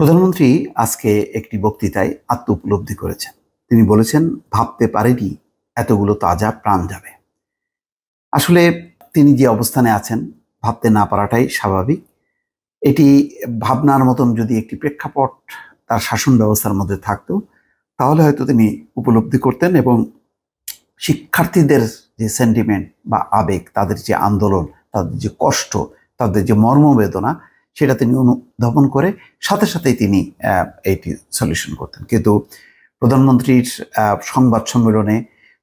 প্রধানমন্ত্রী আজকে একটি বক্তৃতায় আত্ম উপলব্ধি করেছেন। তিনি বলেছেন, ভাবতে পারেনি এতগুলো তাজা প্রাণ যাবে। আসলে তিনি যে অবস্থানে আছেন, ভাবতে না পারাটাই স্বাভাবিক। এটি ভাবনার মতন যদি একটি প্রেক্ষাপট তার শাসন ব্যবস্থার মধ্যে থাকতো, তাহলে হয়তো তিনি উপলব্ধি করতেন এবং শিক্ষার্থীদের যে সেন্টিমেন্ট বা আবেগ, তাদের যে আন্দোলন, তাদের যে কষ্ট, তাদের যে মর্মবেদনা, সেটা তিনি অনুধাবন করে সাথে সাথেই তিনি এইটি সলিউশন করতেন। কিন্তু প্রধানমন্ত্রীর সংবাদ সম্মেলনে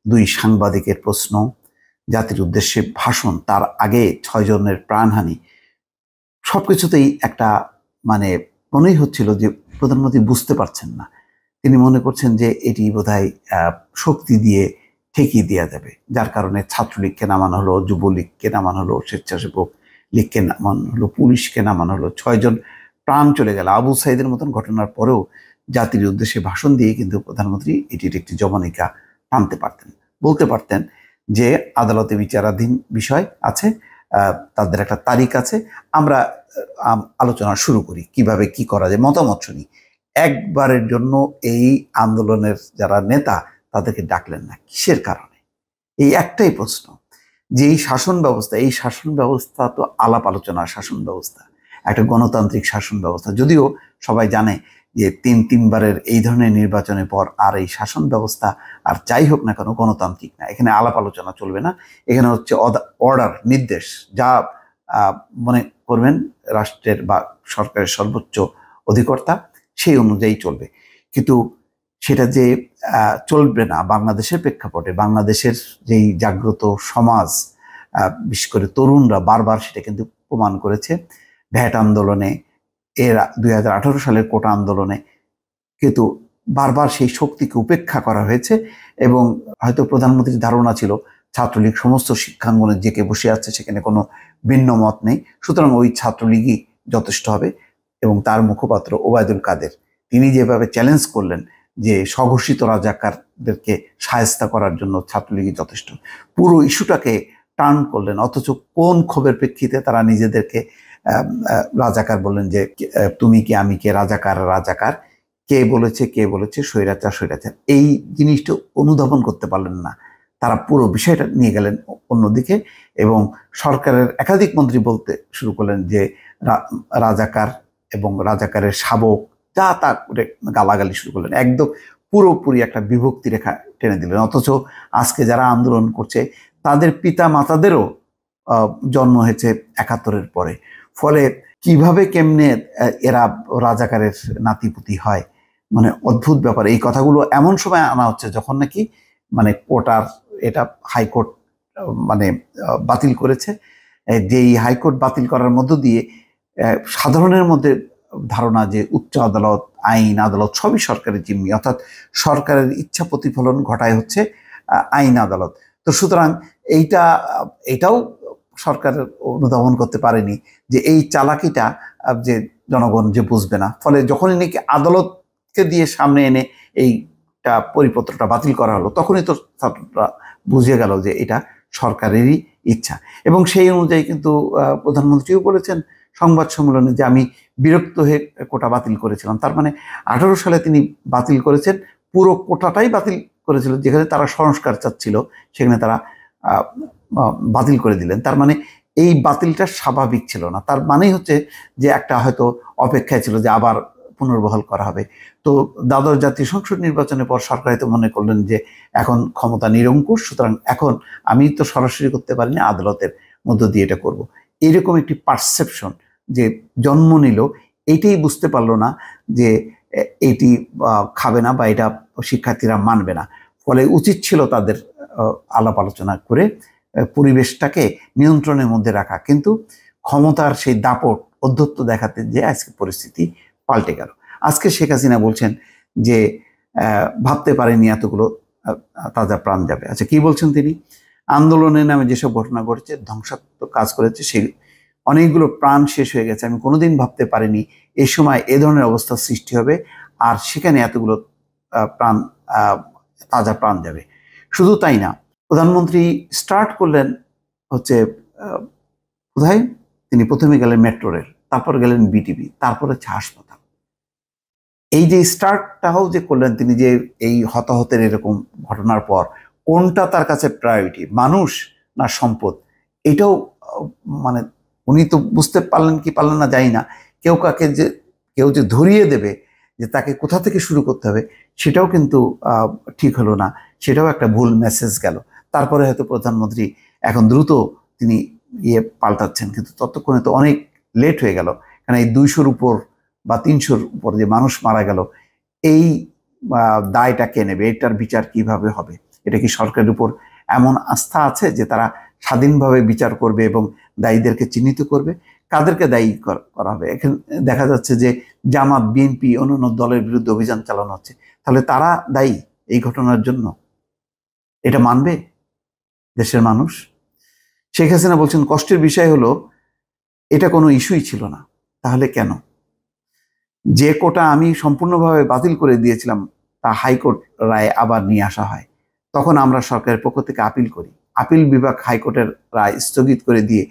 দুই সাংবাদিকের প্রশ্ন, জাতির উদ্দেশ্যে ভাষণ, তার আগে 6 জনের প্রাণহানি, সবকিছুতেই একটা মানে মনেই হচ্ছিল যে প্রধানমন্ত্রী বুঝতে পারছেন না। তিনি মনে করছেন যে এটি বোধহয় শক্তি দিয়ে ঠেকিয়ে দেওয়া যাবে, যার কারণে ছাত্রলীগকে নামানো হলো, যুবলীগকে নামানো হলো, স্বেচ্ছাসেবক লীগকে নামানো হলো, পুলিশকে নামানো হলো। 6 জন প্রাণ চলে গেল। আবু সাইদের মতন ঘটনার পরেও জাতির উদ্দেশ্যে ভাষণ দিয়ে কিন্তু প্রধানমন্ত্রী এটির একটি জবনিকা টানতে পারতেন, বলতে পারতেন যে আদালতে বিচারাধীন বিষয় আছে, তাদের একটা তারিখ আছে, আমরা আলোচনা শুরু করি, কিভাবে কি করা যায়, মতামত শুনি। একবারের জন্য এই আন্দোলনের যারা নেতা তাদেরকে ডাকলেন না। কিসের কারণে? এই একটাই প্রশ্ন, যে এই শাসন ব্যবস্থা তো আলাপ আলোচনার শাসন ব্যবস্থা, একটা গণতান্ত্রিক শাসন ব্যবস্থা। যদিও সবাই জানে যে তিনবারের এই ধরনের নির্বাচনের পর আর এই শাসন ব্যবস্থা আর যাই হোক না কেন গণতান্ত্রিক না। এখানে আলাপ আলোচনা চলবে না। এখানে হচ্ছে অর্ডার, নির্দেশ, যা মনে করবেন রাষ্ট্রের বা সরকারের সর্বোচ্চ অধিকর্তা, সেই অনুযায়ী চলবে। কিন্তু সেটা যে চলবে না বাংলাদেশের প্রেক্ষাপটে, বাংলাদেশের যেই জাগ্রত সমাজ, বিশেষ করে তরুণরা বারবার সেটা কিন্তু প্রমাণ করেছে। ভ্যাট আন্দোলনে, এর 2018 সালের কোটা আন্দোলনে কিন্তু বারবার সেই শক্তিকে উপেক্ষা করা হয়েছে। এবং হয়তো প্রধানমন্ত্রীর ধারণা ছিল ছাত্রলীগ সমস্ত শিক্ষাঙ্গনে জেকে বসে আছে, সেখানে কোনো ভিন্ন মত নেই, সুতরাং ওই ছাত্রলীগই যথেষ্ট হবে। এবং তার মুখপাত্র ওবায়দুল কাদের, তিনি যেভাবে চ্যালেঞ্জ করলেন যে স্বঘোষিত রাজাকারদেরকে শায়েস্তা করার জন্য ছাত্রলীগই যথেষ্ট, পুরো ইস্যুটাকে টার্ন করলেন। অথচ কোন ক্ষোভের প্রেক্ষিতে তারা নিজেদেরকে রাজাকার বললেন, যে তুমি কি আমি কে, রাজাকার রাজাকার, কে বলেছে স্বৈরাচার। এই জিনিসটা অনুধাবন করতে পারলেন না। তারা পুরো বিষয়টা নিয়ে গেলেন অন্যদিকে এবং সরকারের একাধিক মন্ত্রী বলতে শুরু করলেন যে রাজাকার এবং রাজাকারের শাবক, যা তা করে গালাগালি শুরু করলেন। একদম পুরোপুরি একটা বিভক্তি রেখা টেনে দিলেন। অথচ আজকে যারা আন্দোলন করছে তাদের পিতা মাতাদেরও জন্ম হয়েছে 71-এর পরে। ফলে কিভাবে কেমনে এরা রাজাকারের নাতিপুতি হয়, মানে অদ্ভুত ব্যাপার। এই কথাগুলো এমন সময় আনা হচ্ছে যখন নাকি মানে কোটার এটা হাইকোর্ট মানে বাতিল করেছে। যেই হাইকোর্ট বাতিল করার মধ্য দিয়ে সাধারণের মধ্যে ধারণা যে উচ্চ আদালত, আইন আদালত সবই সরকারের জিম্মি, অর্থাৎ সরকারের ইচ্ছা প্রতিফলন ঘটায় হচ্ছে আইন আদালত। তো সুতরাং এইটাও সরকারের অনুধাবন করতে পারেনি যে এই চালাকিটা যে জনগণ যে বুঝবে না। ফলে যখনই নাকি আদালতকে দিয়ে সামনে এনে এইটা পরিপত্রটা বাতিল করা হলো, তখনই তো ছাত্ররা বুঝে গেল যে এটা সরকারেরই ইচ্ছা। এবং সেই অনুযায়ী কিন্তু প্রধানমন্ত্রীও বলেছেন সংবাদ সম্মেলনে যে আমি বিরক্ত হয়ে কোটা বাতিল করেছিলাম। তার মানে 18 সালে তিনি বাতিল করেছেন, পুরো কোটাটাই বাতিল করেছিল। যেখানে তারা সংস্কার চাচ্ছিল সেখানে তারা বাতিল করে দিলেন। তার মানে এই বাতিলটা স্বাভাবিক ছিল না। তার মানেই হচ্ছে যে একটা হয়তো অপেক্ষায় ছিল যে আবার পুনর্বহাল করা হবে। তো দ্বাদশ জাতীয় সংসদ নির্বাচনের পর সরকার হয়তো মনে করলেন যে এখন ক্ষমতা নিরঙ্কুশ, সুতরাং এখন আমি তো সরাসরি করতে পারিনি, আদালতের মধ্য দিয়ে এটা করব। এইরকম একটি পারসেপশন যে জন্ম নিল, এইটাই বুঝতে পারলো না যে এটি খাবে না বা এটা শিক্ষার্থীরা মানবে না। ফলে উচিত ছিল তাদের আলাপ আলোচনা করে পরিবেশটাকে নিয়ন্ত্রণের মধ্যে রাখা। কিন্তু ক্ষমতার সেই দাপট, অধ্যত্ব দেখাতে যে আজকে পরিস্থিতি পাল্টে গেল। আজকে শেখ হাসিনা বলছেন যে ভাবতে পারেনি এতগুলো তাজা প্রাণ যাবে। আচ্ছা, কি বলছেন তিনি? আন্দোলনের নামে যেসব ঘটনা ঘটেছে, ধ্বংসাত্মক কাজ করেছে, সেই অনেকগুলো প্রাণ শেষ হয়ে গেছে। আমি কোনোদিন ভাবতে পারিনি এই সময় এ ধরনের অবস্থার সৃষ্টি হবে আর সেখানে এতগুলো তাজা প্রাণ যাবে। শুধু তাই না, প্রধানমন্ত্রী স্টার্ট করলেন হচ্ছে কোথায়, তিনি প্রথমে গেলেন মেট্রো রেল, তারপর গেলেন বিটিভি, তারপর হচ্ছে হাসপাতাল। এই যে স্টার্টটাও যে করলেন তিনি, যে এই হতাহতের এরকম ঘটনার পর কোনটা তার কাছে প্রায়োরিটি, মানুষ না সম্পদ, এটাও মানে উনি তো বুঝতে পারলেন কি পারলেন না জানি না। কেউ যে ধরিয়ে দেবে যে তাকে কোথা থেকে শুরু করতে হবে, সেটাও কিন্তু ঠিক হলো না, সেটাও একটা ভুল মেসেজ গেল। তারপরে হয়তো প্রধানমন্ত্রী এখন দ্রুত তিনি পাল্টাচ্ছেন, কিন্তু ততক্ষণে তো অনেক লেট হয়ে গেল। কারণ এই 200-র উপর বা 300-র উপর যে মানুষ মারা গেল, এই দায়টা কে নেবে? এটার বিচার কিভাবে হবে? এটা কি সরকারের উপর এমন আস্থা আছে যে তারা স্বাধীনভাবে বিচার করবে এবং দায়ীদেরকে চিহ্নিত করবে? কাদেরকে দায়ী করা হবে? এখানে দেখা যাচ্ছে যে জামাত, বিএনপি, অন্যান্য দলের বিরুদ্ধে অভিযান চালানো হচ্ছে। তাহলে তারা দায়ী এই ঘটনার জন্য? এটা মানবে দেশের মানুষ? শেখ হাসিনা বলছেন কষ্টের বিষয় হলো এটা কোনো ইস্যুই ছিল না। তাহলে কেন? যে কোটা আমি সম্পূর্ণভাবে বাতিল করে দিয়েছিলাম, তা হাইকোর্ট রায় আবার নিয়ে আসা হয়। তখন আমরা সরকারের পক্ষ থেকে আপিল করি। আপিল বিভাগ হাইকোর্টের রায় স্থগিত করে দিয়ে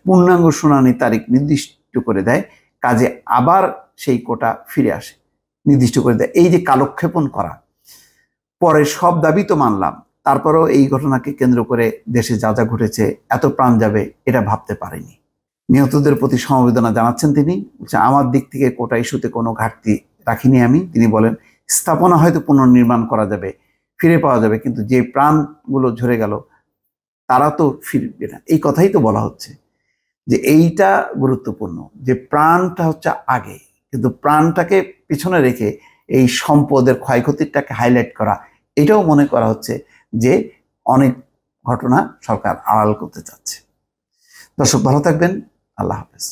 পূর্ণাঙ্গ শুনানির তারিখ নির্দিষ্ট করে দেয়। কাজে আবার সেই কোটা ফিরে আসে, নির্দিষ্ট করে দেয়। এই যে কালক্ষেপণ করা, পরে সব দাবি তো মানলাম, তারপরেও এই ঘটনাকে কেন্দ্র করে দেশে যা যা ঘটেছে, এত প্রাণ যাবে এটা ভাবতে পারিনি। নিহতদের প্রতি সমবেদনা জানাচ্ছেন তিনি। আমার দিক থেকে কোটা ইস্যুতে কোনো ঘাটতি রাখিনি আমি। তিনি বলেন স্থাপনা হয়তো পুনর্নির্মাণ করা যাবে, ফিরে পাওয়া যাবে, কিন্তু যে প্রাণগুলো ঝরে গেল তারা তো ফিরবে না। এই কথাই তো বলা হচ্ছে, যে এইটা গুরুত্বপূর্ণ, যে প্রাণটা হচ্ছে আগে, কিন্তু প্রাণটাকে পিছনে রেখে এই সম্পদের ক্ষয়ক্ষতিটাকে হাইলাইট করা, এটাও মনে করা হচ্ছে যে অনেক ঘটনা সরকার আড়াল করতে চাচ্ছে। দর্শক ভালো থাকবেন, আল্লাহ হাফেজ।